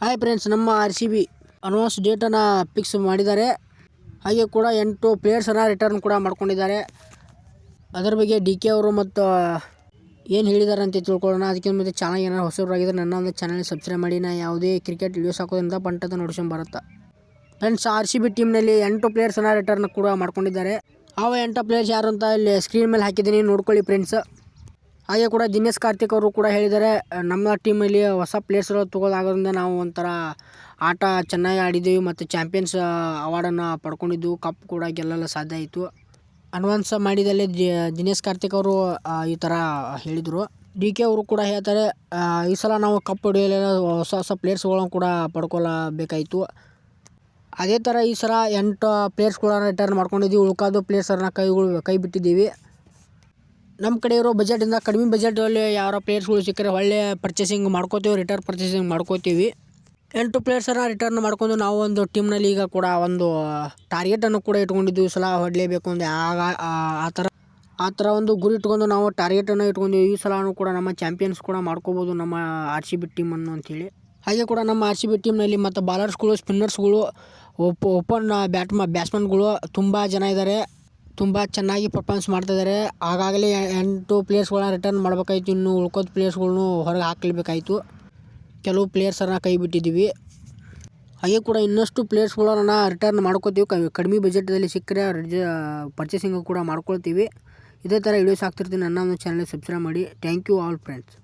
Hi friends, ನಮ್ಮ RCB advance ಡೇಟನ್ನು fix ಮಾಡಿದ್ದಾರೆ. ಹಾಗೆ ಕೂಡ 8 ಪ್ಲೇಯರ್ಸನ್ನು ರಿಟರ್ನ್ ಕೂಡ ಮಾಡ್ಕೊಂಡಿದ್ದಾರೆ. ಅದರ ಬಗ್ಗೆ DK ಅವರು ಮತ್ತು ಏನು ಹೇಳಿದ್ದಾರೆ ಅಂತ ತಿಳ್ಕೊಳ್ಳೋಣ. ಅದಕ್ಕಿಂತ ಮುಂಚೆ ಚಾನಲ್ ಏನಾದ್ರು ಹೊಸಬರಾಗಿದ್ದರೆ ನನ್ನ ಒಂದು ಚಾನಲ್ ಸಬ್ಸ್ಕ್ರೈಬ್ ಮಾಡಿ. ಯಾವುದೇ ಕ್ರಿಕೆಟ್ ವಿಡಿಯೋಸ್ ಹಾಕೋದ್ರಿಂದ ಬಂಟದ ನೋಟಿಫಿಕೇಶನ್ ಬರುತ್ತೆ. ಫ್ರೆಂಡ್ಸ್, RCB ಟೀಮ್ನಲ್ಲಿ 8 ಪ್ಲೇಯರ್ಸನ್ನು ರಿಟರ್ನ್ ಕೂಡ ಮಾಡ್ಕೊಂಡಿದ್ದಾರೆ. ಆ 8 ಪ್ಲೇಯರ್ಸ್ ಯಾರು ಅಂತ ಇಲ್ಲಿ ಸ್ಕ್ರೀನ್ ಮೇಲೆ ಹಾಕಿದ್ದೀನಿ, ನೋಡ್ಕೊಳ್ಳಿ ಫ್ರೆಂಡ್ಸ್. ಹಾಗೆ ಕೂಡ ದಿನೇಶ್ ಕಾರ್ತಿಕ್ ಅವರು ಕೂಡ ಹೇಳಿದ್ದಾರೆ, ನಮ್ಮ ಟೀಮಲ್ಲಿ ಹೊಸ ಪ್ಲೇಯರ್ಸ್ಗಳು ತೊಗೊಳೋದಾಗೋದ್ರಿಂದ ನಾವು ಒಂಥರ ಆಟ ಚೆನ್ನಾಗಿ ಆಡಿದ್ದೀವಿ ಮತ್ತು ಚಾಂಪಿಯನ್ಸ್ ಅವಾರ್ಡನ್ನು ಪಡ್ಕೊಂಡಿದ್ದು, ಕಪ್ ಕೂಡ ಗೆಲ್ಲಲು ಸಾಧ್ಯ ಆಯಿತು. ಅಡ್ವಾನ್ಸ್ ಮಾಡಿದಲ್ಲಿ ದಿನೇಶ್ ಕಾರ್ತಿಕ್ ಅವರು ಈ ಥರ ಹೇಳಿದರು. DK ಅವರು ಕೂಡ ಹೇಳ್ತಾರೆ, ಈ ಸಲ ನಾವು ಕಪ್ ಹೊಡೆಯಲಿಲ್ಲ, ಹೊಸ ಪ್ಲೇಯರ್ಸ್ಗಳನ್ನು ಕೂಡ ಪಡ್ಕೊಳ್ಳಬೇಕಾಯಿತು. ಅದೇ ಥರ ಈ ಸಲ 8 ಪ್ಲೇಯರ್ಸ್ಗಳನ್ನ ರಿಟರ್ನ್ ಮಾಡ್ಕೊಂಡಿದ್ದೀವಿ. ಉಳ್ಕಾದ ಪ್ಲೇಯರ್ಸನ್ನು ಕೈ ಬಿಟ್ಟಿದ್ದೀವಿ. ನಮ್ಮ ಕಡೆ ಇರೋ ಬಜೆಟಿಂದ ಕಡಿಮೆ ಬಜೆಟಲ್ಲಿ ಯಾರೋ ಪ್ಲೇಯರ್ಸ್ಗಳು ಸಿಕ್ಕರೆ ಒಳ್ಳೆ ರಿಟರ್ನ್ ಪರ್ಚೇಸಿಂಗ್ ಮಾಡ್ಕೋತೀವಿ. 8 ಪ್ಲೇಯರ್ಸನ್ನು ರಿಟರ್ನ್ ಮಾಡ್ಕೊಂಡು ನಾವು ಒಂದು ಟೀಮ್ನಲ್ಲಿ ಈಗ ಕೂಡ ಒಂದು ಟಾರ್ಗೆಟನ್ನು ಕೂಡ ಇಟ್ಕೊಂಡಿದ್ದೀವಿ. ಈ ಸಲ ಹೊಡಲೇಬೇಕು ಅಂದರೆ ಆ ಥರ ಒಂದು ಗುರಿ ಇಟ್ಕೊಂಡು ನಾವು ಟಾರ್ಗೆಟನ್ನು ಇಟ್ಕೊಂಡಿದ್ದೀವಿ. ಈ ಸಲನೂ ಕೂಡ ನಮ್ಮ ಚಾಂಪಿಯನ್ಸ್ ಕೂಡ ಮಾಡ್ಕೋಬೋದು ನಮ್ಮ RCB ಟೀಮನ್ನು ಅಂಥೇಳಿ. ಹಾಗೆ ಕೂಡ ನಮ್ಮ RCB ಟೀಮ್ನಲ್ಲಿ ಮತ್ತು ಬಾಲರ್ಸ್ಗಳು, ಸ್ಪಿನ್ನರ್ಸ್ಗಳು, ಓಪನ್ ಬ್ಯಾಟ್ಸ್ಮನ್ಗಳು ತುಂಬ ಜನ ಇದ್ದಾರೆ. ತುಂಬ ಚೆನ್ನಾಗಿ ಪರ್ಫಾರ್ಮೆನ್ಸ್ ಮಾಡ್ತಾಯಿದ್ದಾರೆ. ಆಗಾಗಲೇ 8 ಪ್ಲೇಯರ್ಸ್ಗಳನ್ನ ರಿಟರ್ನ್ ಮಾಡಬೇಕಾಯಿತು. ಇನ್ನು ಉಳ್ಕೋದ ಪ್ಲೇಯರ್ಸ್ಗಳ್ನು ಹೊರಗೆ ಹಾಕಲೇಬೇಕಾಯಿತು. ಕೆಲವು ಪ್ಲೇಯರ್ಸನ್ನು ಕೈ ಬಿಟ್ಟಿದ್ದೀವಿ. ಹಾಗೆ ಕೂಡ ಇನ್ನಷ್ಟು ಪ್ಲೇಯರ್ಸ್ಗಳನ್ನ ರಿಟರ್ನ್ ಮಾಡ್ಕೋತೀವಿ. ಕಡಿಮೆ ಬಜೆಟಲ್ಲಿ ಸಿಕ್ಕರೆ ಪರ್ಚೇಸಿಂಗ್ ಕೂಡ ಮಾಡ್ಕೊಳ್ತೀವಿ. ಇದೇ ಥರ ವಿಡಿಯೋಸ್ ಹಾಕ್ತಿರ್ತೀನಿ. ನನ್ನ ಒಂದು ಚಾನಲ್ ಸಬ್ಸ್ಕ್ರೈಬ್ ಮಾಡಿ. Thank you all friends.